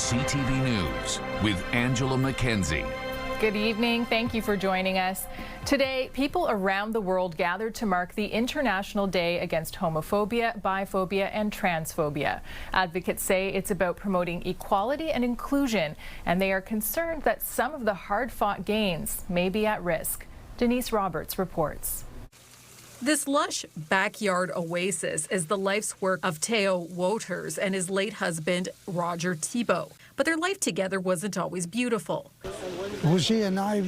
CTV News with Angela Mackenzie. Good evening. Thank you for joining us. Today, people around the world gathered to mark the International Day Against Homophobia, Biphobia, and Transphobia. Advocates say it's about promoting equality and inclusion, and they are concerned that some of the hard-fought gains may be at risk. Denise Roberts reports. This lush backyard oasis is the life's work of Theo Wouters and his late husband, Roger Thibault. But their life together wasn't always beautiful. Roger and I,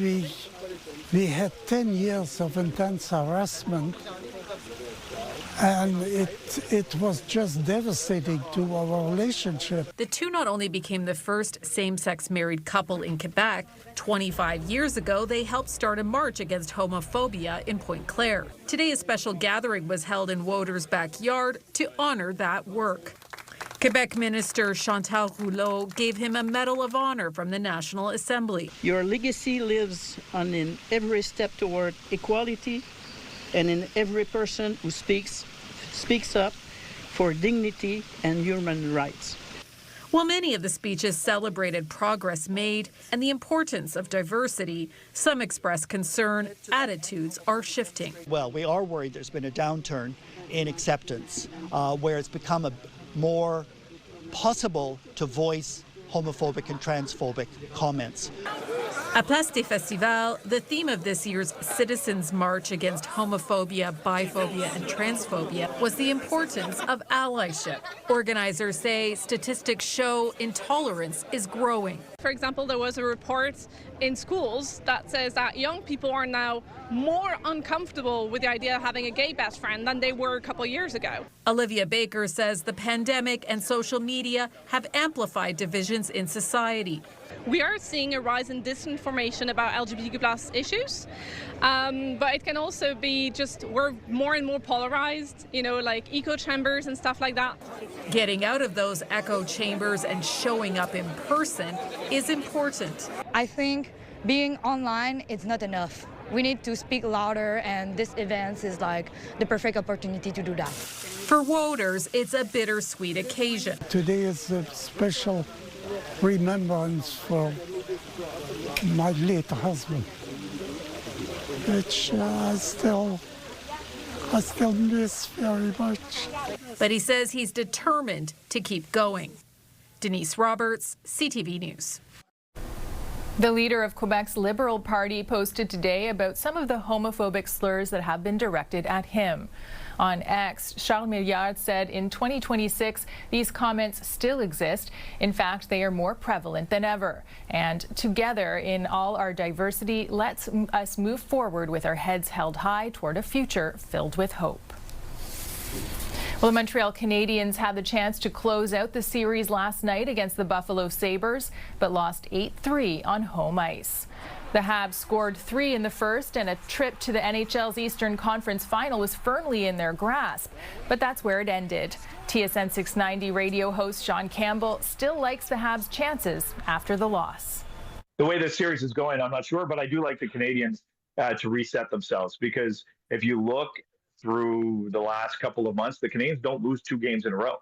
we had 10 years of intense harassment, and it was just devastating to our relationship. The two not only became the first same-sex married couple in Quebec, 25 years ago, they helped start a march against homophobia in Pointe Claire. Today, a special gathering was held in Wouters' backyard to honor that work. Quebec Minister Chantal Rouleau gave him a Medal of Honor from the National Assembly. Your legacy lives on in every step toward equality and in every person who speaks up for dignity and human rights. While many of the speeches celebrated progress made and the importance of diversity, some expressed concern attitudes are shifting. Well, we are worried there's been a downturn in acceptance where it's become a more possible to voice homophobic and transphobic comments. At Place des Festivals, the theme of this year's Citizens March against homophobia, biphobia, and transphobia was the importance of allyship. Organizers say statistics show intolerance is growing. For example, there was a report in schools that says that young people are now more uncomfortable with the idea of having a gay best friend than they were a couple years ago. Olivia Baker says the pandemic and social media have amplified divisions in society. We are seeing a rise in disinformation about LGBTQ+ issues, but it can also be just we're more and more polarized, like echo chambers and stuff like that. Getting out of those echo chambers and showing up in person is important. I think being online is not enough. We need to speak louder, and this event is like the perfect opportunity to do that. For Wouters, it's a bittersweet occasion. Today is a special remembrance for my late husband, which I still miss very much. But he says he's determined to keep going. Denise Roberts, CTV News. The leader of Quebec's Liberal Party posted today about some of the homophobic slurs that have been directed at him. On X, Charles Milliard said in 2026, these comments still exist. In fact, they are more prevalent than ever. And together, in all our diversity, let's us move forward with our heads held high toward a future filled with hope. Well, the Montreal Canadiens had the chance to close out the series last night against the Buffalo Sabres, but lost 8-3 on home ice. The Habs scored 3 in the first, and a trip to the NHL's Eastern Conference Final was firmly in their grasp. But that's where it ended. TSN 690 radio host Sean Campbell still likes the Habs' chances after the loss. The way this series is going, I'm not sure, but I do like the Canadiens to reset themselves, because if you look through the last couple of months, the Canadiens don't lose 2 games in a row.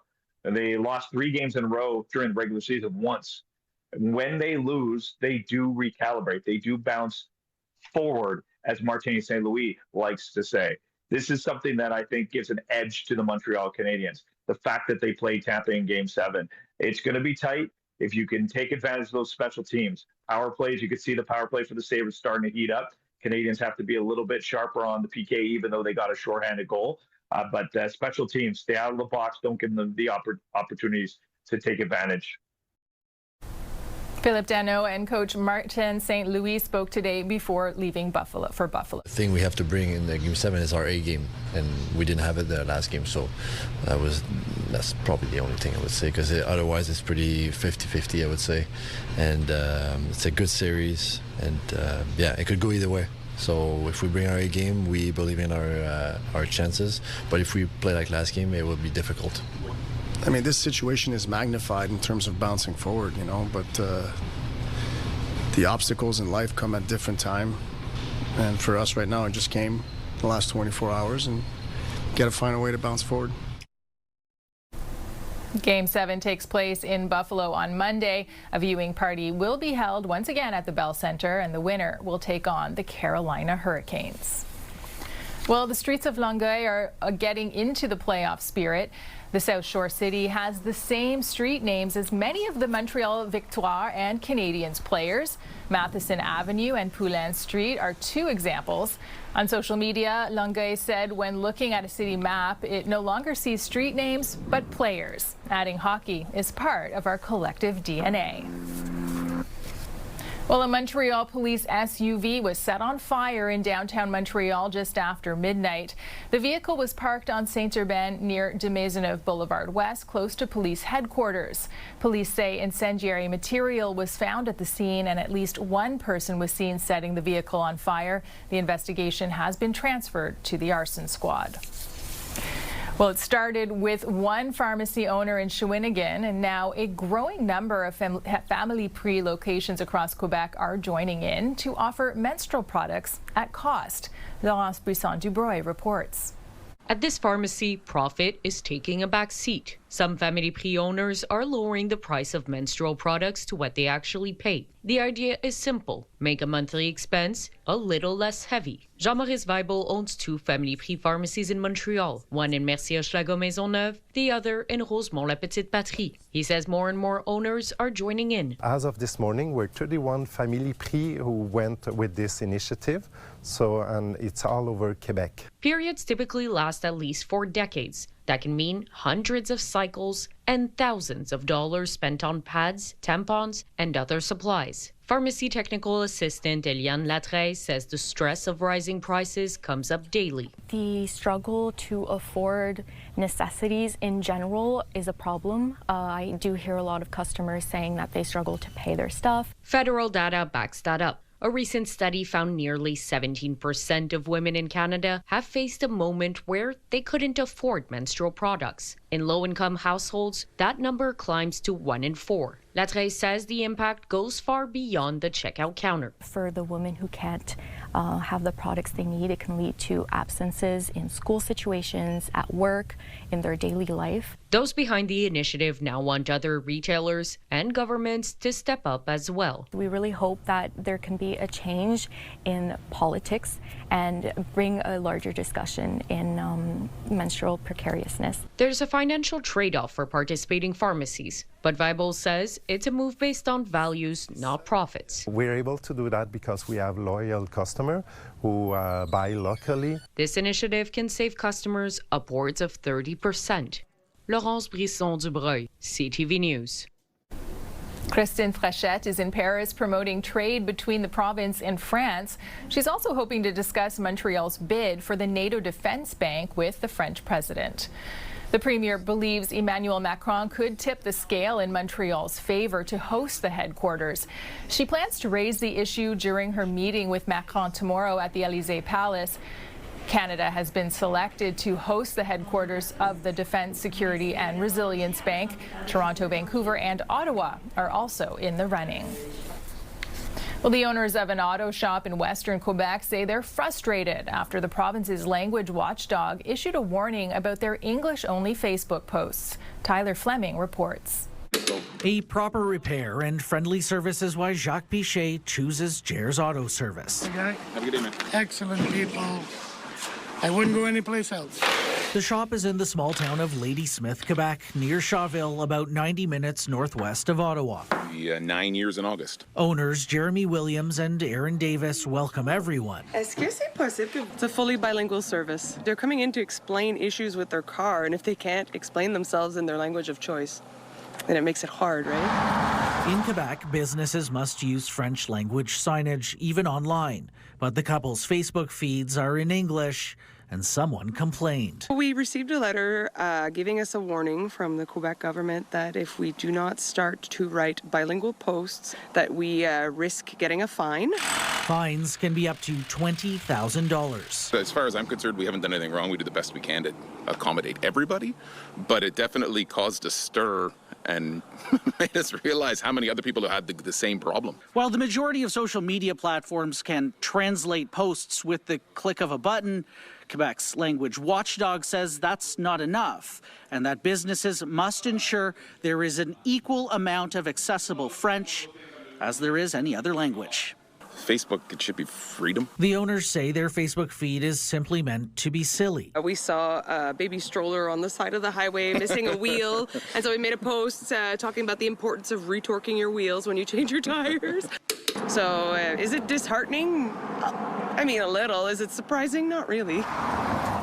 And they lost 3 games in a row during the regular season once. When they lose, they do recalibrate. They do bounce forward, as Martin St. Louis likes to say. This is something that I think gives an edge to the Montreal Canadiens. The fact that they played Tampa in Game 7. It's going to be tight if you can take advantage of those special teams. Power plays, you could see the power play for the Sabres starting to heat up. Canadians have to be a little bit sharper on the PK, even though they got a shorthanded goal. But special teams, stay out of the box. Don't give them the opportunities to take advantage. Philip Dano and coach Martin St. Louis spoke today before leaving Buffalo. The thing we have to bring in the Game 7 is our A game, and we didn't have it the last game, so that's probably the only thing I would say, because otherwise it's pretty 50-50, I would say. And it's a good series, and yeah, it could go either way. So if we bring our A game, we believe in our chances, but if we play like last game, it will be difficult. I mean, this situation is magnified in terms of bouncing forward, but the obstacles in life come at different time. And for us right now, it just came the last 24 hours, and got to find a way to bounce forward. Game 7 takes place in Buffalo on Monday. A viewing party will be held once again at the Bell Center, and the winner will take on the Carolina Hurricanes. Well, the streets of Longueuil are getting into the playoff spirit. The South Shore city has the same street names as many of the Montreal Victoire and Canadiens players. Matheson Avenue and Poulin Street are two examples. On social media, Longueuil said when looking at a city map, it no longer sees street names, but players, adding hockey is part of our collective DNA. Well, a Montreal police SUV was set on fire in downtown Montreal just after midnight. The vehicle was parked on Saint-Urbain near de Maisonneuve Boulevard West, close to police headquarters. Police say incendiary material was found at the scene and at least one person was seen setting the vehicle on fire. The investigation has been transferred to the arson squad. Well, it started with one pharmacy owner in Shawinigan, and now a growing number of Family Prix locations across Quebec are joining in to offer menstrual products at cost. Laurence Buisson-Dubroy reports. At this pharmacy, profit is taking a back seat. Some Family Prix owners are lowering the price of menstrual products to what they actually pay. The idea is simple: make a monthly expense a little less heavy. Jean-Maurice Weibel owns two Family Prix pharmacies in Montreal, one in Mercier-Schlager-Maisonneuve, the other in Rosemont-la-Petite-Patrie. He says more and more owners are joining in. As of this morning, we're 31 Family Prix who went with this initiative, and it's all over Quebec. Periods typically last at least 4 decades. That can mean hundreds of cycles and thousands of dollars spent on pads, tampons, and other supplies. Pharmacy technical assistant Eliane Latreille says the stress of rising prices comes up daily. The struggle to afford necessities in general is a problem. I do hear a lot of customers saying that they struggle to pay their stuff. Federal data backs that up. A recent study found nearly 17% of women in Canada have faced a moment where they couldn't afford menstrual products. In low-income households, that number climbs to 1 in 4. Latreille says the impact goes far beyond the checkout counter. For the women who can't have the products they need, it can lead to absences in school situations, at work, in their daily life. Those behind the initiative now want other retailers and governments to step up as well. We really hope that there can be a change in politics and bring a larger discussion in menstrual precariousness. There's a financial trade-off for participating pharmacies, but Weibel says it's a move based on values, not profits. We're able to do that because we have loyal customers who buy locally. This initiative can save customers upwards of 30%. Laurence Buisson-Dubroy, CTV News. Christine Frechette is in Paris promoting trade between the province and France. She's also hoping to discuss Montreal's bid for the NATO Defense Bank with the French president. The premier believes Emmanuel Macron could tip the scale in Montreal's favor to host the headquarters. She plans to raise the issue during her meeting with Macron tomorrow at the Élysée Palace. Canada has been selected to host the headquarters of the Defense, Security and Resilience Bank. Toronto, Vancouver and Ottawa are also in the running. Well, the owners of an auto shop in western Quebec say they're frustrated after the province's language watchdog issued a warning about their English-only Facebook posts. Tyler Fleming reports. A proper repair and friendly service is why Jacques Pichet chooses Jer's Auto Service. Okay. Have a good day, man. Excellent people. I wouldn't go anyplace else. The shop is in the small town of Ladysmith, Quebec, near Shawville, about 90 minutes northwest of Ottawa. 9 years in August. Owners Jeremy Williams and Aaron Davis welcome everyone. It's a fully bilingual service. They're coming in to explain issues with their car, and if they can't explain themselves in their language of choice, then it makes it hard, right? In Quebec, businesses must use French language signage, even online. But the couple's Facebook feeds are in English, and someone complained. We received a letter giving us a warning from the Quebec government that if we do not start to write bilingual posts, that we risk getting a fine. Fines can be up to $20,000. As far as I'm concerned, we haven't done anything wrong. We did the best we can to accommodate everybody, but it definitely caused a stir and made us realize how many other people had the same problem. While the majority of social media platforms can translate posts with the click of a button, Quebec's language watchdog says that's not enough and that businesses must ensure there is an equal amount of accessible French as there is any other language. Facebook, it should be freedom. The owners say their Facebook feed is simply meant to be silly. We saw a baby stroller on the side of the highway missing a wheel, and so we made a post talking about the importance of retorquing your wheels when you change your tires. So is it disheartening? I mean, a little. Is it surprising? Not really.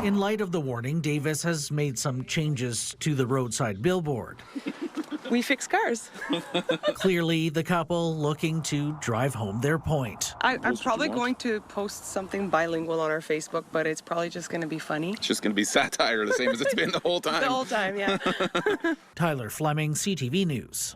In light of the warning, Davis has made some changes to the roadside billboard. We fix cars. Clearly, the couple looking to drive home their point. I'm probably going to post something bilingual on our Facebook, but it's probably just going to be funny. It's just going to be satire, the same as it's been the whole time. The whole time, yeah. Tyler Fleming, CTV News.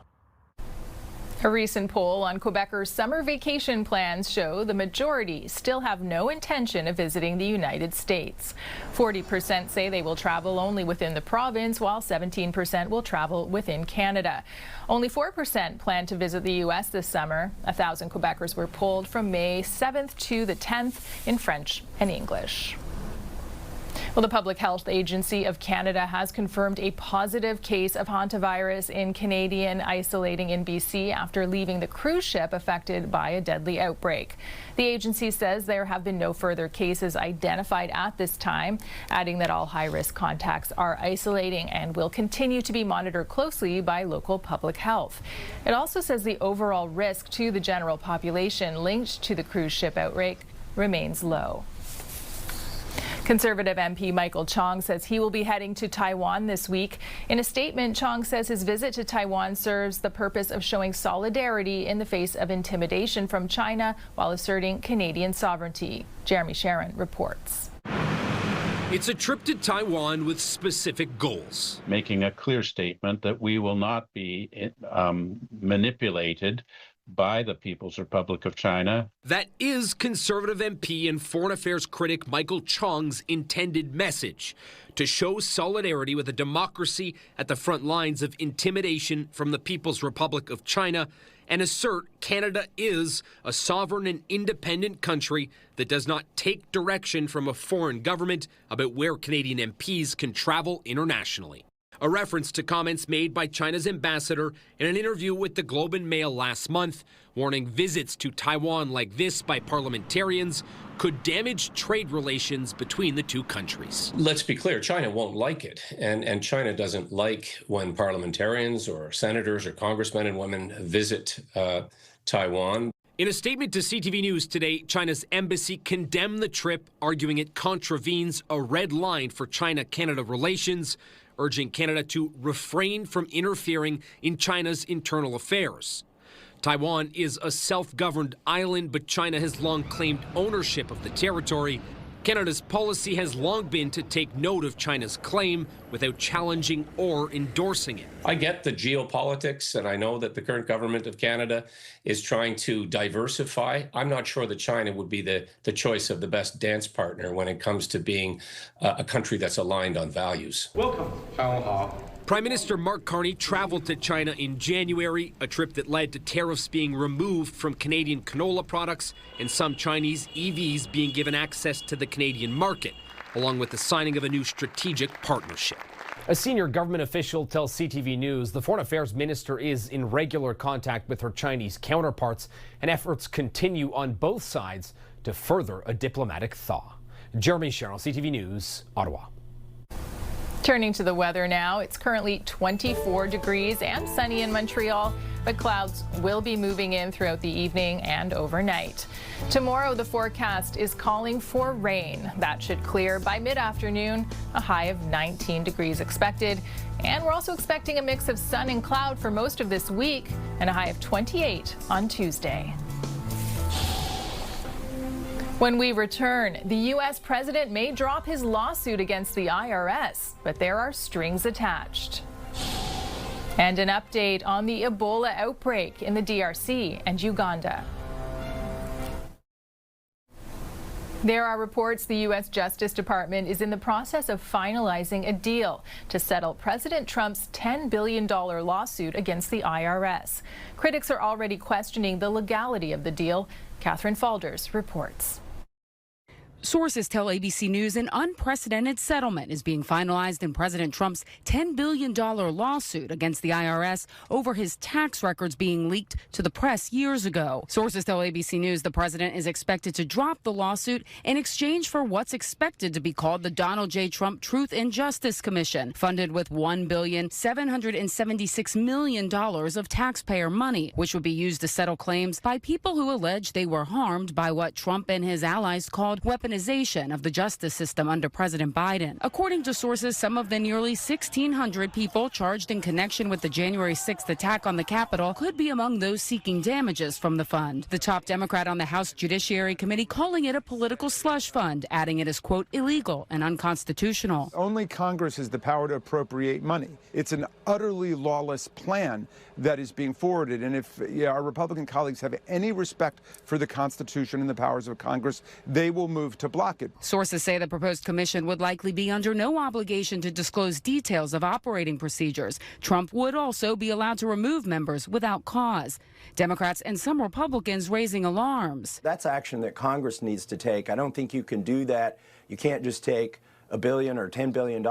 A recent poll on Quebecers' summer vacation plans show the majority still have no intention of visiting the United States. 40% say they will travel only within the province, while 17% will travel within Canada. Only 4% plan to visit the U.S. this summer. 1,000 Quebecers were polled from May 7th to the 10th in French and English. Well, the Public Health Agency of Canada has confirmed a positive case of Hantavirus in Canadian isolating in BC after leaving the cruise ship affected by a deadly outbreak. The agency says there have been no further cases identified at this time, adding that all high-risk contacts are isolating and will continue to be monitored closely by local public health. It also says the overall risk to the general population linked to the cruise ship outbreak remains low. Conservative MP Michael Chong says he will be heading to Taiwan this week. In a statement, Chong says his visit to Taiwan serves the purpose of showing solidarity in the face of intimidation from China while asserting Canadian sovereignty. Jeremy Sharon reports. It's a trip to Taiwan with specific goals. Making a clear statement that we will not be manipulated by the People's Republic of China. That is Conservative MP and Foreign Affairs critic Michael Chong's intended message, to show solidarity with a democracy at the front lines of intimidation from the People's Republic of China and assert Canada is a sovereign and independent country that does not take direction from a foreign government about where Canadian MPs can travel internationally. A reference to comments made by China's ambassador in an interview with the Globe and Mail last month, warning visits to Taiwan like this by parliamentarians could damage trade relations between the two countries. Let's be clear, China won't like it. And China doesn't like when parliamentarians or senators or congressmen and women visit Taiwan. In a statement to CTV News today, China's embassy condemned the trip, arguing it contravenes a red line for China-Canada relations, urging Canada to refrain from interfering in China's internal affairs. Taiwan is a self-governed island, but China has long claimed ownership of the territory. Canada's policy has long been to take note of China's claim without challenging or endorsing it. I get the geopolitics, and I know that the current government of Canada is trying to diversify. I'm not sure that China would be the choice of the best dance partner when it comes to being a country that's aligned on values. Welcome. Prime Minister Mark Carney traveled to China in January, a trip that led to tariffs being removed from Canadian canola products and some Chinese EVs being given access to the Canadian market, along with the signing of a new strategic partnership. A senior government official tells CTV News the Foreign Affairs Minister is in regular contact with her Chinese counterparts, and efforts continue on both sides to further a diplomatic thaw. Jeremy Sherrill, CTV News, Ottawa. Turning to the weather now, it's currently 24 degrees and sunny in Montreal, but clouds will be moving in throughout the evening and overnight. Tomorrow, the forecast is calling for rain. That should clear by mid-afternoon, a high of 19 degrees expected. And we're also expecting a mix of sun and cloud for most of this week and a high of 28 on Tuesday. When we return, the U.S. president may drop his lawsuit against the IRS, but there are strings attached. And an update on the Ebola outbreak in the DRC and Uganda. There are reports the U.S. Justice Department is in the process of finalizing a deal to settle President Trump's $10 billion lawsuit against the IRS. Critics are already questioning the legality of the deal. Catherine Falders reports. Sources tell ABC News an unprecedented settlement is being finalized in President Trump's $10 billion lawsuit against the IRS over his tax records being leaked to the press years ago. Sources tell ABC News the president is expected to drop the lawsuit in exchange for what's expected to be called the Donald J. Trump Truth and Justice Commission, funded with $1,776 million of taxpayer money, which would be used to settle claims by people who allege they were harmed by what Trump and his allies called weaponization of the justice system under President Biden. According to sources, some of the nearly 1,600 people charged in connection with the January 6th attack on the Capitol could be among those seeking damages from the fund. The top Democrat on the House Judiciary Committee calling it a political slush fund, adding it is, quote, illegal and unconstitutional. Only Congress has the power to appropriate money. It's an utterly lawless plan that is being forwarded. And if our Republican colleagues have any respect for the Constitution and the powers of Congress, they will move to block it. Sources say the proposed commission would likely be under no obligation to disclose details of operating procedures. Trump would also be allowed to remove members without cause. Democrats and some Republicans raising alarms. That's action that Congress needs to take. I don't think you can do that. You can't just take $1 billion or $10 billion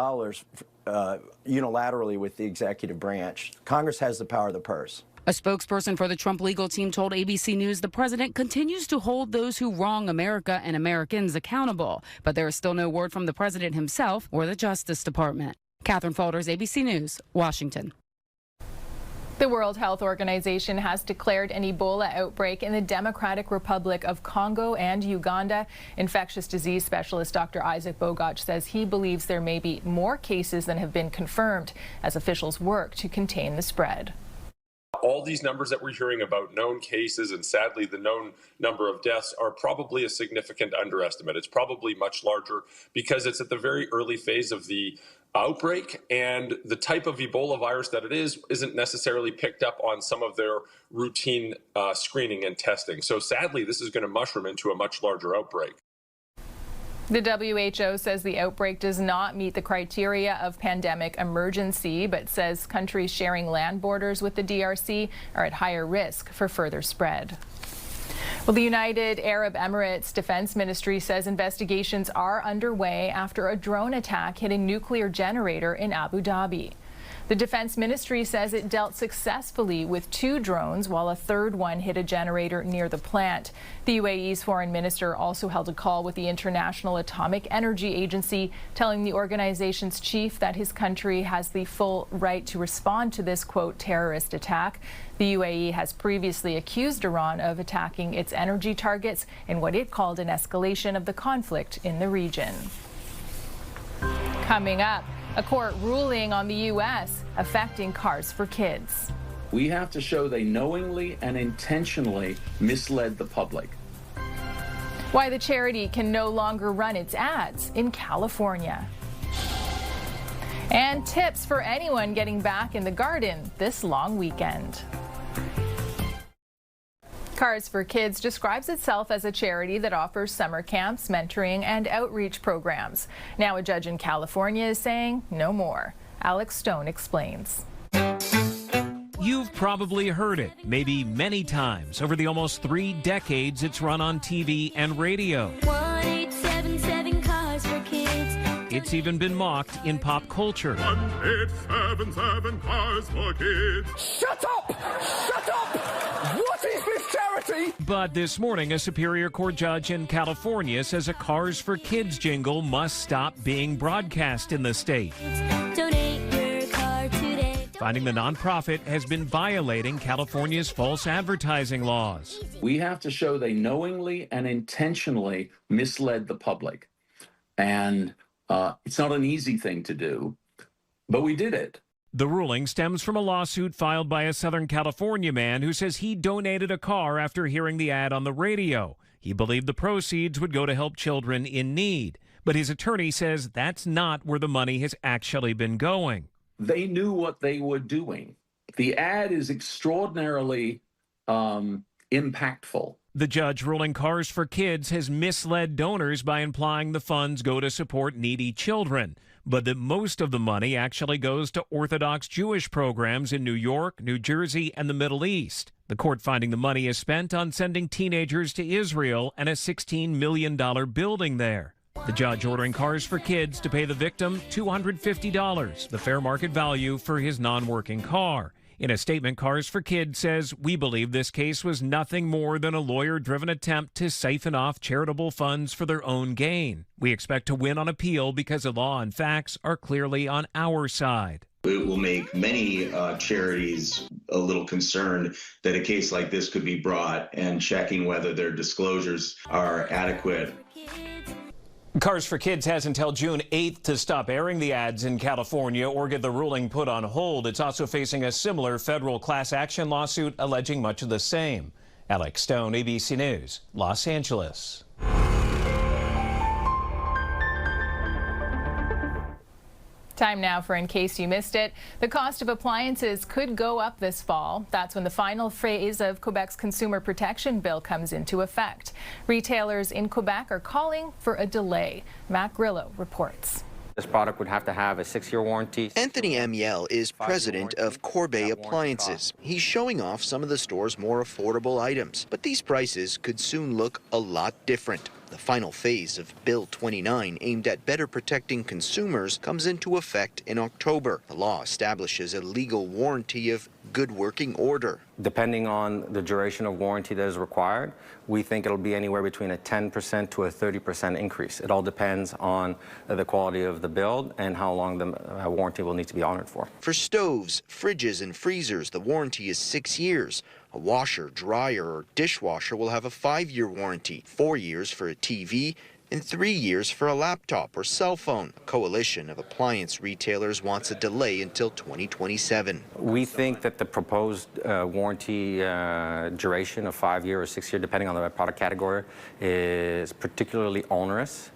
unilaterally with the executive branch. Congress has the power of the purse. A spokesperson for the Trump legal team told ABC News the president continues to hold those who wrong America and Americans accountable, but there is still no word from the president himself or the Justice Department. Catherine Faulders, ABC News, Washington. The World Health Organization has declared an Ebola outbreak in the Democratic Republic of Congo and Uganda. Infectious disease specialist Dr. Isaac Bogoch says he believes there may be more cases than have been confirmed as officials work to contain the spread. All these numbers that we're hearing about known cases and sadly the known number of deaths are probably a significant underestimate. It's probably much larger because it's at the very early phase of the outbreak, and the type of Ebola virus that it is isn't necessarily picked up on some of their routine screening and testing. So sadly, this is going to mushroom into a much larger outbreak. The WHO says the outbreak does not meet the criteria of pandemic emergency, but says countries sharing land borders with the DRC are at higher risk for further spread. Well, the United Arab Emirates Defense Ministry says investigations are underway after a drone attack hit a nuclear generator in Abu Dhabi. The Defense Ministry says it dealt successfully with 2 drones while a third one hit a generator near the plant. The UAE's foreign minister also held a call with the International Atomic Energy Agency, telling the organization's chief that his country has the full right to respond to this, quote, terrorist attack. The UAE has previously accused Iran of attacking its energy targets in what it called an escalation of the conflict in the region. Coming up, a court ruling on the U.S. affecting cars for kids. We have to show they knowingly and intentionally misled the public. Why the charity can no longer run its ads in California. And tips for anyone getting back in the garden this long weekend. Cars for Kids describes itself as a charity that offers summer camps, mentoring, and outreach programs. Now a judge in California is saying no more. Alex Stone explains. You've probably heard it, maybe many times, over the almost 3 decades it's run on TV and radio. 1877 Cars for Kids. It's even been mocked in pop culture. 1877 Cars for Kids. Shut up! Shut up! What is this charity? But this morning, a Superior Court judge in California says a Cars for Kids jingle must stop being broadcast in the state. Donate your car today. Finding the nonprofit has been violating California's false advertising laws. We have to show they knowingly and intentionally misled the public. And it's not an easy thing to do, but we did it. The ruling stems from a lawsuit filed by a Southern California man who says he donated a car after hearing the ad on the radio. He believed the proceeds would go to help children in need, but his attorney says that's not where the money has actually been going. They knew what they were doing. The ad is extraordinarily impactful. The judge ruling Cars for Kids has misled donors by implying the funds go to support needy children, but that most of the money actually goes to Orthodox Jewish programs in New York, New Jersey, and the Middle East. The court finding the money is spent on sending teenagers to Israel and a $16 million building there. The judge ordering Cars for Kids to pay the victim $250, the fair market value for his non-working car. In a statement, Cars for Kids says, "We believe this case was nothing more than a lawyer-driven attempt to siphon off charitable funds for their own gain. We expect to win on appeal because the law and facts are clearly on our side." It will make many charities a little concerned that a case like this could be brought, and checking whether their disclosures are adequate. Cars for Kids has until June 8th to stop airing the ads in California or get the ruling put on hold. It's also facing a similar federal class action lawsuit alleging much of the same. Alex Stone, ABC News, Los Angeles. Time now for In Case You Missed It. The cost of appliances could go up this fall. That's when the final phase of Quebec's consumer protection bill comes into effect. Retailers in Quebec are calling for a delay. Matt Grillo reports. This product would have to have a 6-year warranty. Anthony Amiel is president of Corbeil Appliances. He's showing off some of the store's more affordable items, but these prices could soon look a lot different. The final phase of Bill 29, aimed at better protecting consumers, comes into effect in October. The law establishes a legal warranty of good working order. Depending on the duration of warranty that is required, we think it'll be anywhere between a 10% to a 30% increase. It all depends on the quality of the build and how long the warranty will need to be honored for. For stoves, fridges, and freezers, the warranty is 6 years. A washer, dryer, or dishwasher will have a 5-year warranty, 4 years for a TV, and 3 years for a laptop or cell phone. A coalition of appliance retailers wants a delay until 2027. We think that the proposed warranty duration of 5-year or 6-year, depending on the product category, is particularly onerous.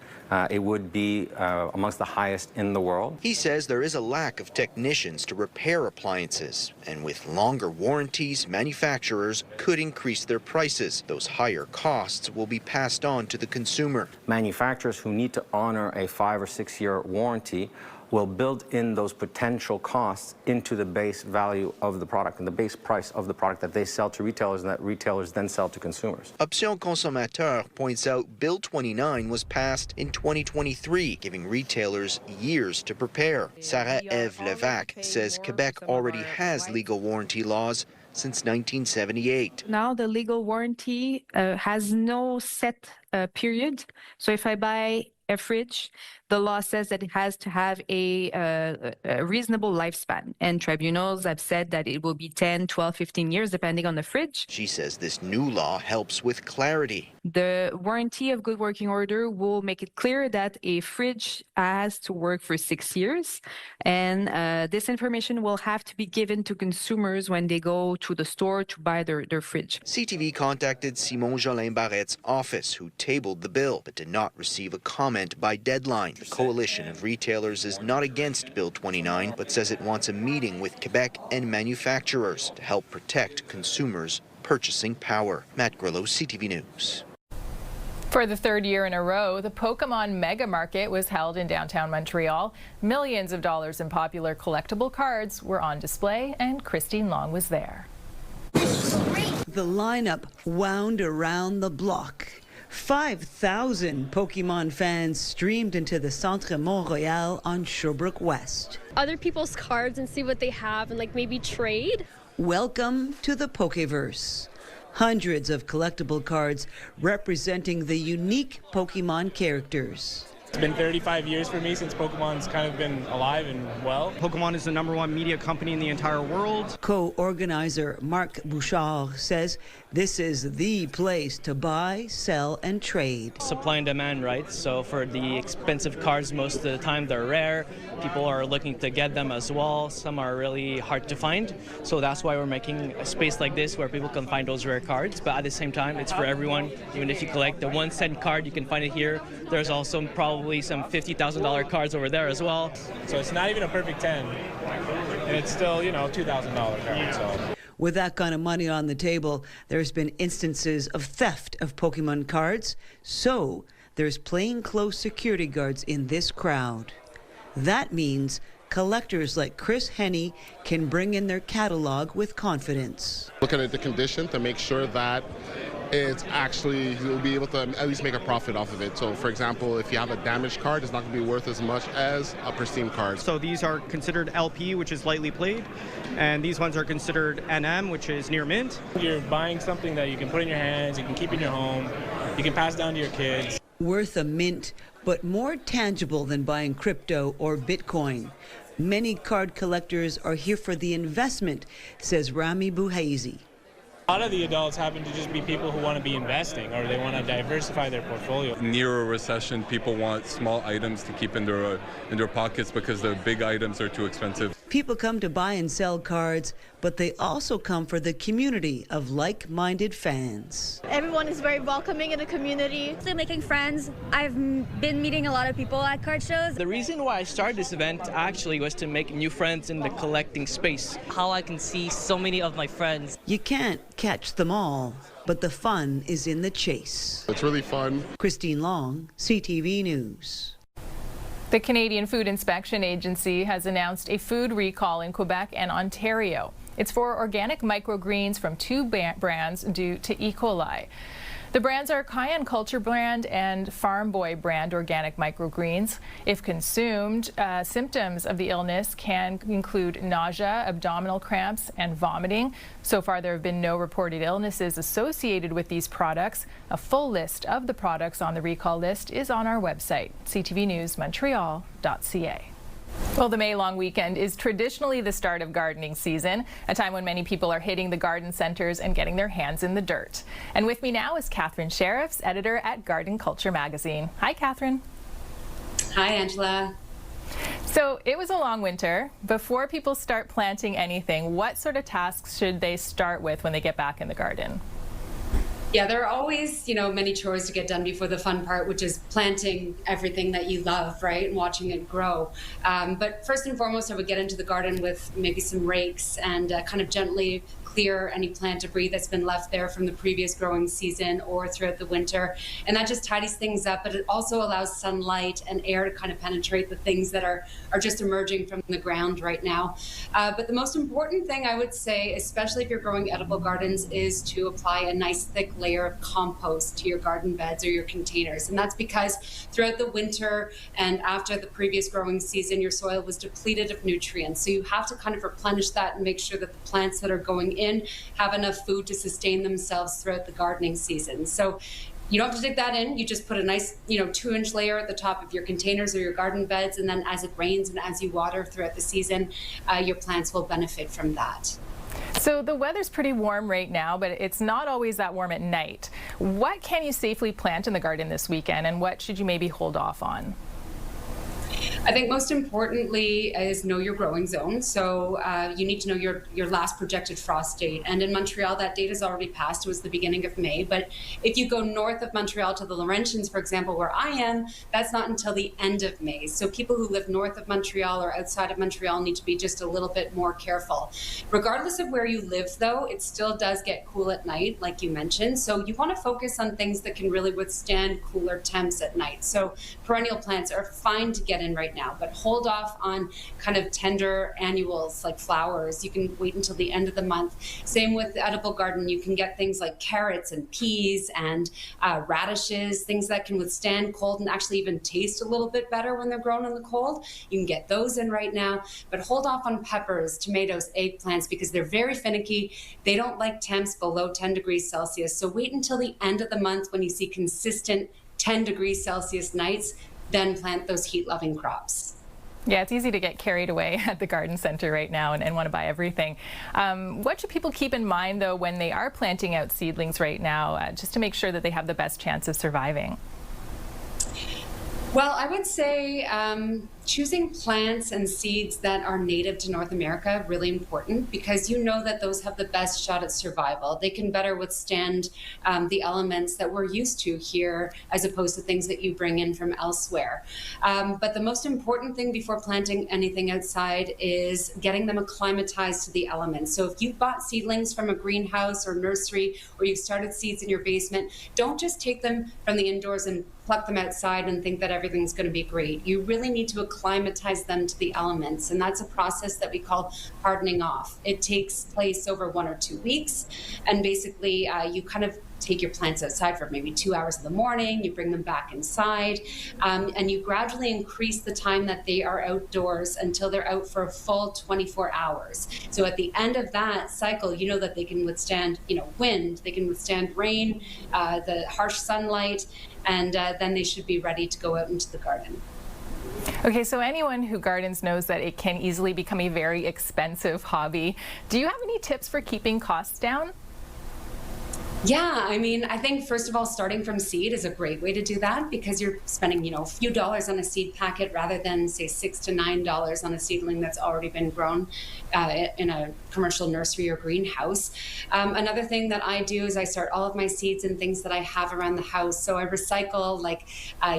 It would be amongst the highest in the world. He says there is a lack of technicians to repair appliances, and with longer warranties, manufacturers could increase their prices. Those higher costs will be passed on to the consumer. Manufacturers who need to honor a 5 or 6 year warranty will build in those potential costs into the base value of the product and the base price of the product that they sell to retailers and that retailers then sell to consumers. Option Consommateur points out Bill 29 was passed in 2023, giving retailers years to prepare. Sarah-Ève Levac says Quebec already has legal warranty laws since 1978. Now the legal warranty has no set period. So if I buy a fridge, the law says that it has to have a reasonable lifespan. And tribunals have said that it will be 10, 12, 15 years, depending on the fridge. She says this new law helps with clarity. The warranty of good working order will make it clear that a fridge has to work for 6 years. And this information will have to be given to consumers when they go to the store to buy their fridge. CTV contacted Simon Jolin Barret's office, who tabled the bill, but did not receive a comment by deadline. The coalition of retailers is not against Bill 29, but says it wants a meeting with Quebec and manufacturers to help protect consumers' purchasing power. Matt Grillo, CTV News. For the third year in a row, the Pokemon Mega Market was held in downtown Montreal. Millions of dollars in popular collectible cards were on display, and Christine Long was there. The lineup wound around the block. 5,000 Pokemon fans streamed into the Centre Montreal on Sherbrooke West. Other people's cards and see what they have and maybe trade. Welcome to the Pokeverse. Hundreds of collectible cards representing the unique Pokemon characters. It's been 35 years for me since Pokemon's kind of been alive and well. Pokemon is the #1 media company in the entire world. Co-organizer Marc Bouchard says this is the place to buy, sell, and trade. Supply and demand, right? So for the expensive cards, most of the time they're rare. People are looking to get them as well. Some are really hard to find. So that's why we're making a space like this where people can find those rare cards. But at the same time, it's for everyone. Even if you collect the 1 cent card, you can find it here. There's also probably some $50,000 cards over there as well. So it's not even a perfect 10. And it's still, $2,000 card. So. With that kind of money on the table, there's been instances of theft of Pokemon cards, so there's plainclothes security guards in this crowd. That means collectors like Chris Henney can bring in their catalog with confidence. Looking at the condition to make sure that it's actually, you'll be able to at least make a profit off of it. So for example, if you have a damaged card, it's not going to be worth as much as a pristine card. So these are considered LP, which is lightly played, and these ones are considered NM, which is near mint. You're buying something that you can put in your hands, you can keep in your home, you can pass down to your kids. Worth a mint, but more tangible than buying crypto or Bitcoin. Many card collectors are here for the investment, says Rami Bouhazy. A lot of the adults happen to just be people who want to be investing or they want to diversify their portfolio. Near a recession, people want small items to keep in their pockets because the big items are too expensive. People come to buy and sell cards, but they also come for the community of like-minded fans. Everyone is very welcoming in the community. They're making friends. I've been meeting a lot of people at card shows. The reason why I started this event actually was to make new friends in the collecting space. How I can see so many of my friends. You can't catch them all, but the fun is in the chase. It's really fun. Christine Long, CTV News. The Canadian Food Inspection Agency has announced a food recall in Quebec and Ontario. It's for organic microgreens from two brands due to E. coli. The brands are Cayenne Culture brand and Farm Boy brand organic microgreens. If consumed, symptoms of the illness can include nausea, abdominal cramps, and vomiting. So far, there have been no reported illnesses associated with these products. A full list of the products on the recall list is on our website, ctvnewsmontreal.ca. Well, the May long weekend is traditionally the start of gardening season, a time when many people are hitting the garden centers and getting their hands in the dirt. And with me now is Catherine Sheriffs, editor at Garden Culture magazine. Hi, Catherine. Hi, Angela. So it was a long winter. Before people start planting anything, what sort of tasks should they start with when they get back in the garden? Yeah, there are always, many chores to get done before the fun part, which is planting everything that you love, right, and watching it grow. But first and foremost, I would get into the garden with maybe some rakes and kind of gently clear any plant debris that's been left there from the previous growing season or throughout the winter. And that just tidies things up, but it also allows sunlight and air to kind of penetrate the things that are just emerging from the ground right now. But the most important thing I would say, especially if you're growing edible gardens, is to apply a nice thick layer of compost to your garden beds or your containers. And that's because throughout the winter and after the previous growing season, your soil was depleted of nutrients. So you have to kind of replenish that and make sure that the plants that are going in have enough food to sustain themselves throughout the gardening season. So you don't have to dig that in. You just put a nice, 2-inch layer at the top of your containers or your garden beds. And then as it rains and as you water throughout the season, your plants will benefit from that. So the weather's pretty warm right now, but it's not always that warm at night. What can you safely plant in the garden this weekend, and what should you maybe hold off on? I think most importantly is know your growing zone. So you need to know your last projected frost date. And in Montreal, that date has already passed. It was the beginning of May. But if you go north of Montreal to the Laurentians, for example, where I am, that's not until the end of May. So people who live north of Montreal or outside of Montreal need to be just a little bit more careful. Regardless of where you live, though, it still does get cool at night, like you mentioned. So you want to focus on things that can really withstand cooler temps at night. So perennial plants are fine to get in right now, but hold off on kind of tender annuals like flowers. You can wait until the end of the month. Same with the edible garden. You can get things like carrots and peas and radishes, things that can withstand cold and actually even taste a little bit better when they're grown in the cold. You can get those in right now, but hold off on peppers, tomatoes, eggplants, because they're very finicky. They don't like temps below 10 degrees Celsius. So wait until the end of the month when you see consistent 10 degrees Celsius nights, then plant those heat-loving crops. Yeah, it's easy to get carried away at the garden center right now and want to buy everything. What should people keep in mind, though, when they are planting out seedlings right now, just to make sure that they have the best chance of surviving? Well, I would say choosing plants and seeds that are native to North America, really important, because you know that those have the best shot at survival. They can better withstand the elements that we're used to here, as opposed to things that you bring in from elsewhere. But the most important thing before planting anything outside is getting them acclimatized to the elements. So if you've bought seedlings from a greenhouse or nursery, or you've started seeds in your basement, don't just take them from the indoors and pluck them outside and think that everything's going to be great. You really need to acclimatize them to the elements, and that's a process that we call hardening off. It takes place over 1 or 2 weeks, and basically you kind of take your plants outside for maybe 2 hours in the morning, you bring them back inside, and you gradually increase the time that they are outdoors until they're out for a full 24 hours. So at the end of that cycle, you know that they can withstand, wind, they can withstand rain, the harsh sunlight, and then they should be ready to go out into the garden. Okay, so anyone who gardens knows that it can easily become a very expensive hobby. Do you have any tips for keeping costs down? Yeah, I mean, I think first of all, starting from seed is a great way to do that, because you're spending, a few dollars on a seed packet rather than say $6 to $9 on a seedling that's already been grown in a commercial nursery or greenhouse. Another thing that I do is I start all of my seeds in things that I have around the house. So I recycle like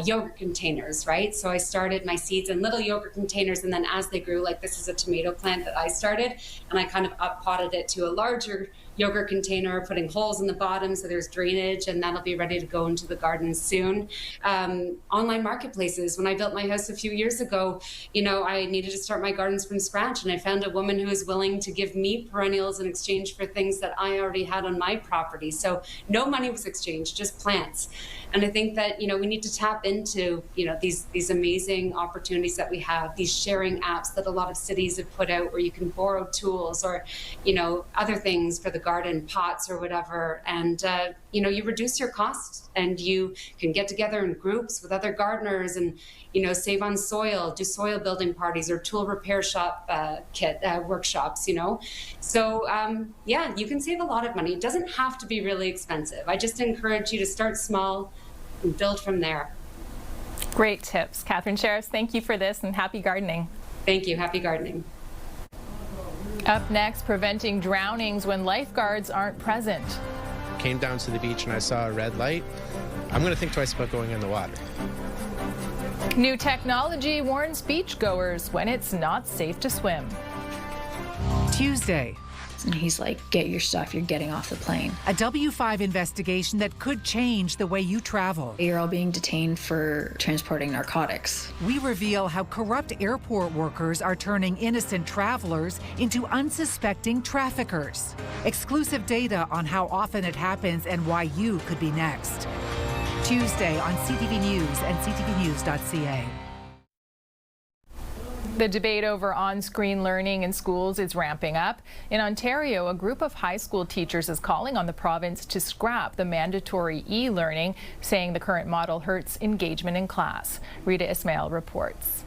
yogurt containers, right? So I started my seeds in little yogurt containers, and then as they grew, like this is a tomato plant that I started, and I kind of up potted it to a larger yogurt container, putting holes in the bottom so there's drainage, and that'll be ready to go into the garden soon. Online marketplaces. When I built my house a few years ago, I needed to start my gardens from scratch, and I found a woman who was willing to give me perennials in exchange for things that I already had on my property. So no money was exchanged, just plants. And I think that, we need to tap into, these amazing opportunities that we have, these sharing apps that a lot of cities have put out where you can borrow tools or, other things for the garden, pots or whatever. And, you reduce your costs, and you can get together in groups with other gardeners and, save on soil, do soil building parties or tool repair shop workshops, So, you can save a lot of money. It doesn't have to be really expensive. I just encourage you to start small and build from there. Great tips. Catherine Sheriffs, thank you for this, and happy gardening. Thank you. Happy gardening. Up next, preventing drownings when lifeguards aren't present. Came down to the beach and I saw a red light. I'm going to think twice about going in the water. New technology warns beachgoers when it's not safe to swim. Tuesday. And he's like, get your stuff, you're getting off the plane. A W5 investigation that could change the way you travel. You're all being detained for transporting narcotics. We reveal how corrupt airport workers are turning innocent travelers into unsuspecting traffickers. Exclusive data on how often it happens and why you could be next. Tuesday on CTV News and ctvnews.ca. The debate over on-screen learning in schools is ramping up. In Ontario, a group of high school teachers is calling on the province to scrap the mandatory e-learning, saying the current model hurts engagement in class. Rita Ismail reports.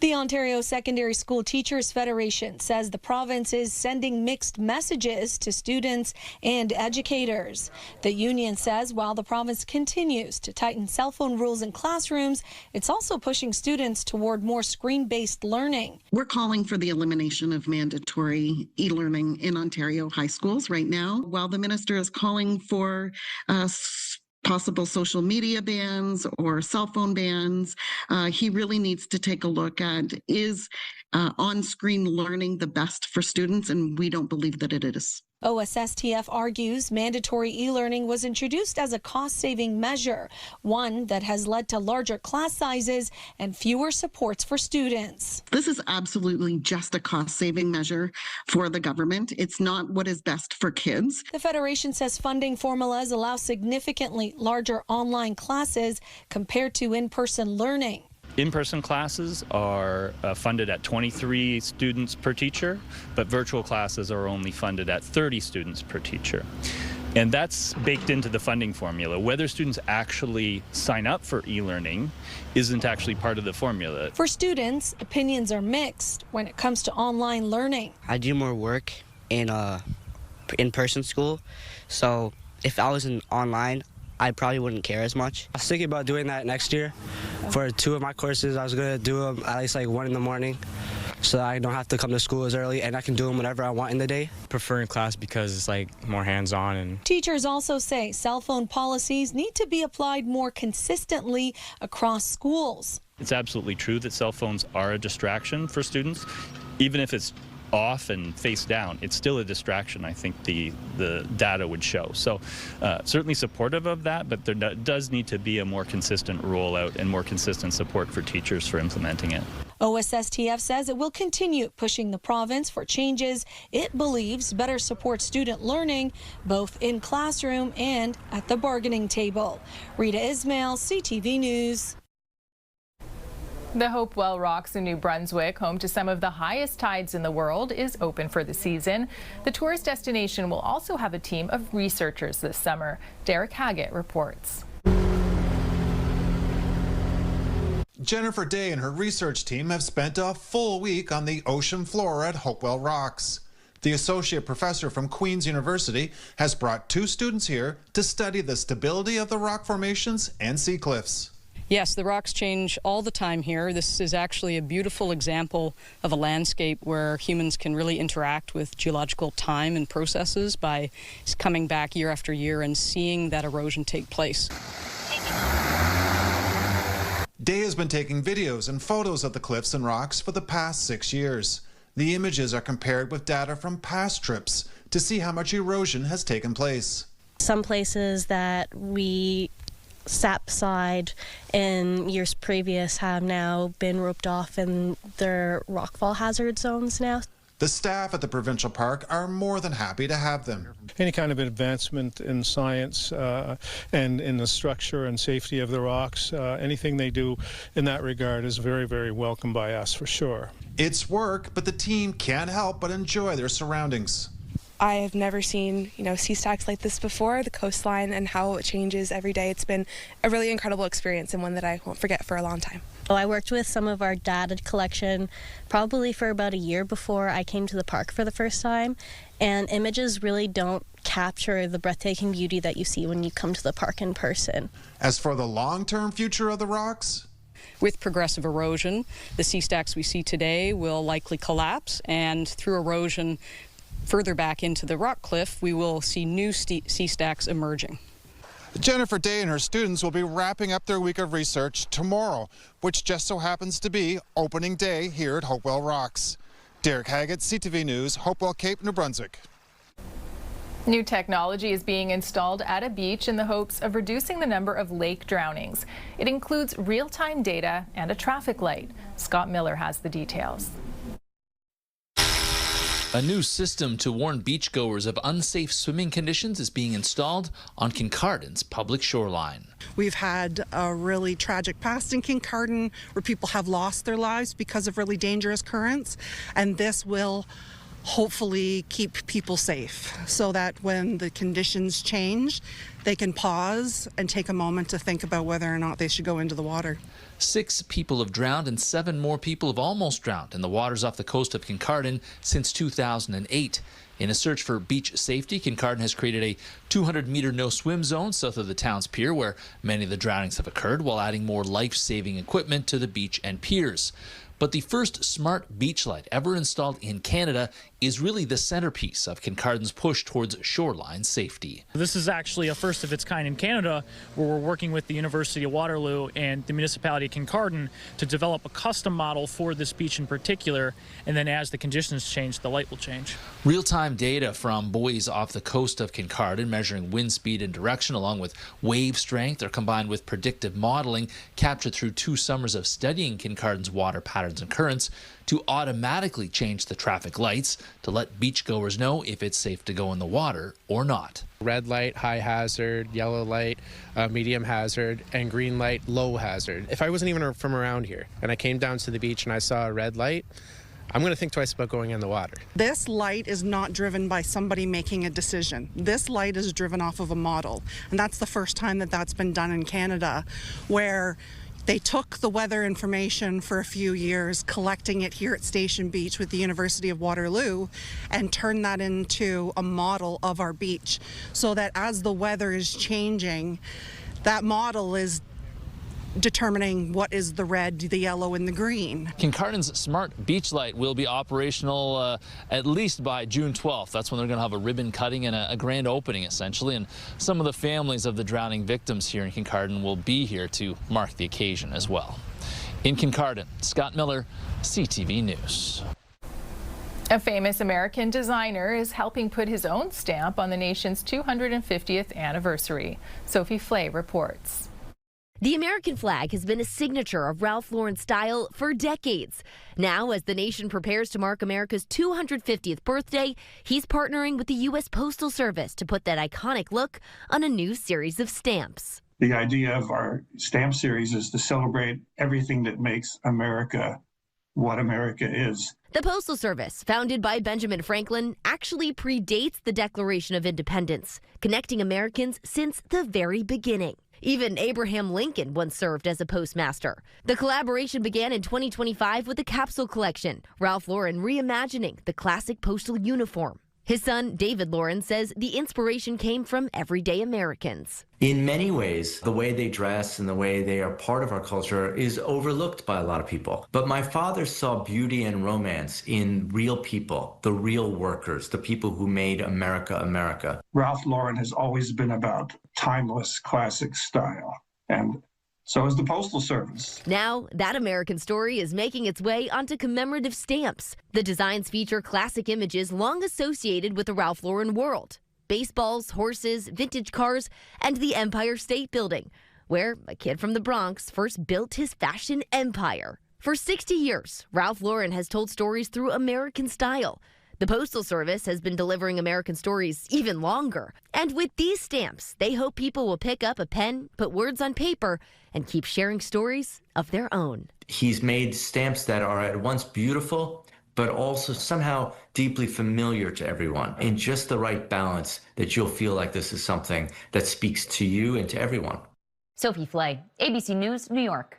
The Ontario Secondary School Teachers Federation says the province is sending mixed messages to students and educators. The union says while the province continues to tighten cell phone rules in classrooms, it's also pushing students toward more screen-based learning. We're calling for the elimination of mandatory e-learning in Ontario high schools right now, while the minister is calling for possible social media bans or cell phone bans. He really needs to take a look at, is on-screen learning the best for students? And we don't believe that it is. OSSTF argues mandatory e-learning was introduced as a cost-saving measure, one that has led to larger class sizes and fewer supports for students. This is absolutely just a cost-saving measure for the government. It's not what is best for kids. The Federation says funding formulas allow significantly larger online classes compared to in-person learning. In-person classes are funded at 23 students per teacher, but virtual classes are only funded at 30 students per teacher. And that's baked into the funding formula. Whether students actually sign up for e-learning isn't actually part of the formula. For students, opinions are mixed when it comes to online learning. I do more work in in-person school, so if I was in online, I probably wouldn't care as much. I was thinking about doing that next year. For 2 of my courses, I was going to do them at least like 1 in the morning, so I don't have to come to school as early and I can do them whenever I want in the day. Prefer in class because it's like more hands-on. And teachers also say cell phone policies need to be applied more consistently across schools. It's absolutely true that cell phones are a distraction for students. Even if it's off and face down, it's still a distraction, I think the data would show. So certainly supportive of that, but there does need to be a more consistent rollout and more consistent support for teachers for implementing it. OSSTF says it will continue pushing the province for changes it believes better support student learning, both in classroom and at the bargaining table. Rita Ismail, CTV News. The Hopewell Rocks in New Brunswick, home to some of the highest tides in the world, is open for the season. The tourist destination will also have a team of researchers this summer. Derek Haggett reports. Jennifer Day and her research team have spent a full week on the ocean floor at Hopewell Rocks. The associate professor from Queen's University has brought 2 students here to study the stability of the rock formations and sea cliffs. Yes, the rocks change all the time here. This is actually a beautiful example of a landscape where humans can really interact with geological time and processes by coming back year after year and seeing that erosion take place. Day has been taking videos and photos of the cliffs and rocks for the past 6 years. The images are compared with data from past trips to see how much erosion has taken place. Some places that we sat beside in years previous have now been roped off and they're rockfall hazard zones now. The staff at the provincial park are more than happy to have them. Any kind of advancement in science and in the structure and safety of the rocks, anything they do in that regard is very, very welcome by us for sure. It's work, but the team can't help but enjoy their surroundings. I have never seen, sea stacks like this before, the coastline and how it changes every day. It's been a really incredible experience and one that I won't forget for a long time. I worked with some of our data collection probably for about a year before I came to the park for the first time, and images really don't capture the breathtaking beauty that you see when you come to the park in person. As for the long-term future of the rocks, with progressive erosion, the sea stacks we see today will likely collapse, and through erosion further back into the rock cliff, we will see new sea stacks emerging. Jennifer Day and her students will be wrapping up their week of research tomorrow, which just so happens to be opening day here at Hopewell Rocks. Derek Haggett, CTV News, Hopewell, Cape, New Brunswick. New technology is being installed at a beach in the hopes of reducing the number of lake drownings. It includes real-time data and a traffic light. Scott Miller has the details. A new system to warn beachgoers of unsafe swimming conditions is being installed on Kincardin's public shoreline. We've had a really tragic past in Kincardin where people have lost their lives because of really dangerous currents, and this will hopefully keep people safe so that when the conditions change, they can pause and take a moment to think about whether or not they should go into the water. 6 people have drowned and 7 more people have almost drowned in the waters off the coast of Kincardin since 2008. In a search for beach safety, Kincardin has created a 200-meter no-swim zone south of the town's pier where many of the drownings have occurred, while adding more life-saving equipment to the beach and piers. But the first smart beach light ever installed in Canada is really the centerpiece of Kincardin's push towards shoreline safety. This is actually a first of its kind in Canada, where we're working with the University of Waterloo and the municipality of Kincardin to develop a custom model for this beach in particular, and then as the conditions change, the light will change. Real-time data from buoys off the coast of Kincardin measuring wind speed and direction along with wave strength are combined with predictive modeling captured through 2 summers of studying Kincardin's water patterns and currents to automatically change the traffic lights to let beachgoers know if it's safe to go in the water or not. Red light, high hazard, yellow light, medium hazard, and green light, low hazard. If I wasn't even from around here and I came down to the beach and I saw a red light, I'm going to think twice about going in the water. This light is not driven by somebody making a decision. This light is driven off of a model, and that's the first time that that's been done in Canada, where They took the weather information for a few years, collecting it here at Station Beach with the University of Waterloo, and turned that into a model of our beach, so that as the weather is changing, that model is determining what is the red, the yellow, and the green. Kincardin's Smart Beach Light will be operational at least by June 12th. That's when they're going to have a ribbon cutting and a grand opening, essentially. And some of the families of the drowning victims here in Kincardin will be here to mark the occasion as well. In Kincardin, Scott Miller, CTV News. A famous American designer is helping put his own stamp on the nation's 250th anniversary. Sophie Flay reports. The American flag has been a signature of Ralph Lauren's style for decades. Now, as the nation prepares to mark America's 250th birthday, he's partnering with the U.S. Postal Service to put that iconic look on a new series of stamps. The idea of our stamp series is to celebrate everything that makes America what America is. The Postal Service, founded by Benjamin Franklin, actually predates the Declaration of Independence, connecting Americans since the very beginning. Even Abraham Lincoln once served as a postmaster. The collaboration began in 2025 with a capsule collection, Ralph Lauren reimagining the classic postal uniform. His son, David Lauren, says the inspiration came from everyday Americans. In many ways, the way they dress and the way they are part of our culture is overlooked by a lot of people. But my father saw beauty and romance in real people, the real workers, the people who made America, America. Ralph Lauren has always been about timeless, classic style, and so is the Postal Service. Now, that American story is making its way onto commemorative stamps. The designs feature classic images long associated with the Ralph Lauren world. Baseballs, horses, vintage cars, and the Empire State Building, where a kid from the Bronx first built his fashion empire. For 60 years, Ralph Lauren has told stories through American style. The Postal Service has been delivering American stories even longer. And with these stamps, they hope people will pick up a pen, put words on paper, and keep sharing stories of their own. He's made stamps that are at once beautiful, but also somehow deeply familiar to everyone, in just the right balance that you'll feel like this is something that speaks to you and to everyone. Sophie Flay, ABC News, New York.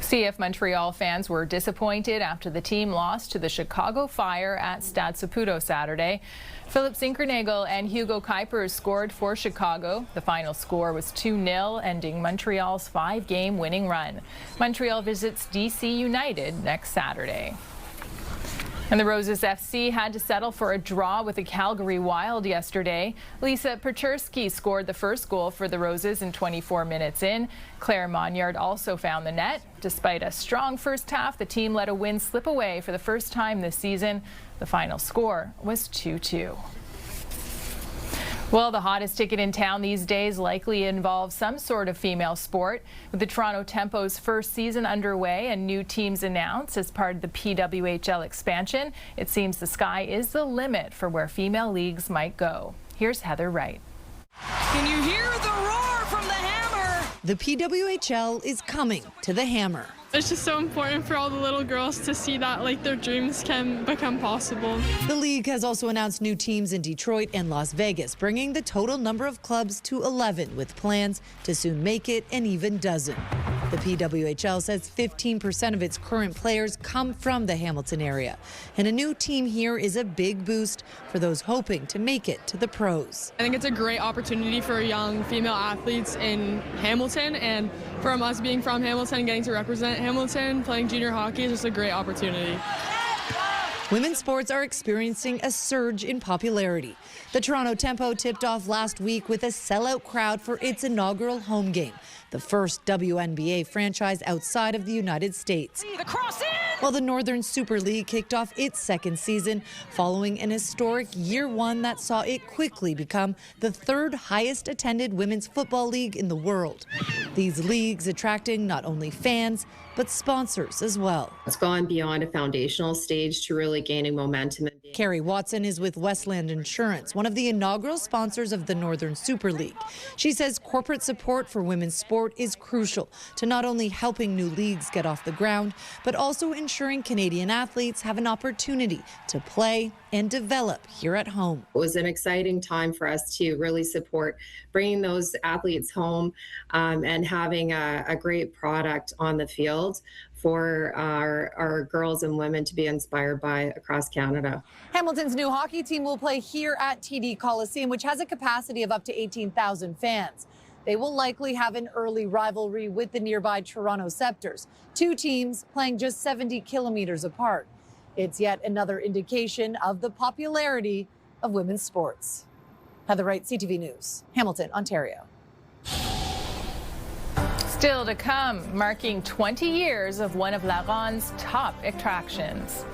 CF Montreal fans were disappointed after the team lost to the Chicago Fire at Stade Saputo Saturday. Philip Zinkernagel and Hugo Kuipers scored for Chicago. The final score was 2-0, ending Montreal's 5-game winning run. Montreal visits DC United next Saturday. And the Roses FC had to settle for a draw with the Calgary Wild yesterday. Lisa Pechersky scored the first goal for the Roses in 24 minutes in. Claire Monyard also found the net. Despite a strong first half, the team let a win slip away for the first time this season. The final score was 2-2. Well, the hottest ticket in town these days likely involves some sort of female sport. With the Toronto Tempo's first season underway and new teams announced as part of the PWHL expansion, it seems the sky is the limit for where female leagues might go. Here's Heather Wright. Can you hear the roar from the Hammer? The PWHL is coming to the Hammer. It's just so important for all the little girls to see that their dreams can become possible. The league has also announced new teams in Detroit and Las Vegas, bringing the total number of clubs to 11, with plans to soon make it an even dozen. The PWHL says 15% of its current players come from the Hamilton area, and a new team here is a big boost for those hoping to make it to the pros. I think it's a great opportunity for young female athletes in Hamilton, and from us being from Hamilton, getting to represent Hamilton, playing junior hockey is just a great opportunity. Women's sports are experiencing a surge in popularity. The Toronto Tempo tipped off last week with a sellout crowd for its inaugural home game, the first WNBA franchise outside of the United States. While the Northern Super League kicked off its second season following an historic year one that saw it quickly become the third highest attended women's football league in the world. These leagues attracting not only fans, but sponsors as well. It's gone beyond a foundational stage to really gaining momentum. Carrie Watson is with Westland Insurance, one of the inaugural sponsors of the Northern Super League. She says corporate support for women's sport is crucial to not only helping new leagues get off the ground, but also ensuring Canadian athletes have an opportunity to play and develop here at home. It was an exciting time for us to really support bringing those athletes home and having a great product on the field for our girls and women to be inspired by across Canada. Hamilton's new hockey team will play here at TD Coliseum, which has a capacity of up to 18,000 fans. They will likely have an early rivalry with the nearby Toronto Scepters, two teams playing just 70 kilometers apart. It's yet another indication of the popularity of women's sports. Heather Wright, CTV News, Hamilton, Ontario. Still to come, marking 20 years of one of La Ronde's top attractions.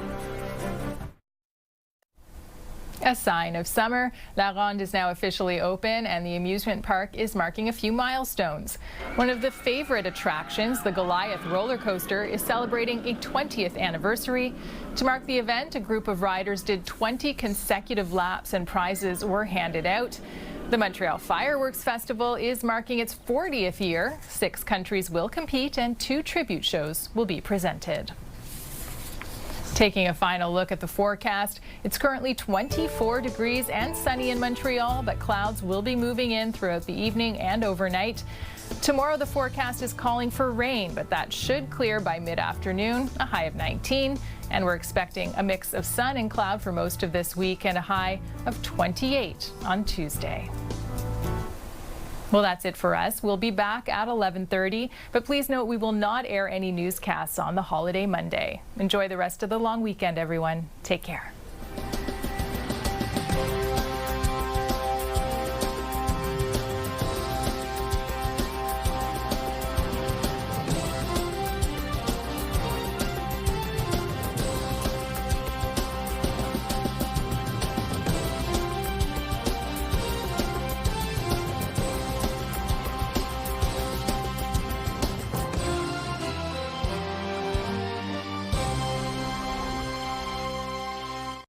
A sign of summer, La Ronde is now officially open and the amusement park is marking a few milestones. One of the favorite attractions, the Goliath roller coaster, is celebrating a 20th anniversary. To mark the event, a group of riders did 20 consecutive laps and prizes were handed out. The Montreal Fireworks Festival is marking its 40th year. 6 countries will compete and 2 tribute shows will be presented. Taking a final look at the forecast, it's currently 24 degrees and sunny in Montreal, but clouds will be moving in throughout the evening and overnight. Tomorrow the forecast is calling for rain, but that should clear by mid-afternoon, a high of 19. And we're expecting a mix of sun and cloud for most of this week and a high of 28 on Tuesday. Well, that's it for us. We'll be back at 11:30, but please note we will not air any newscasts on the holiday Monday. Enjoy the rest of the long weekend, everyone. Take care.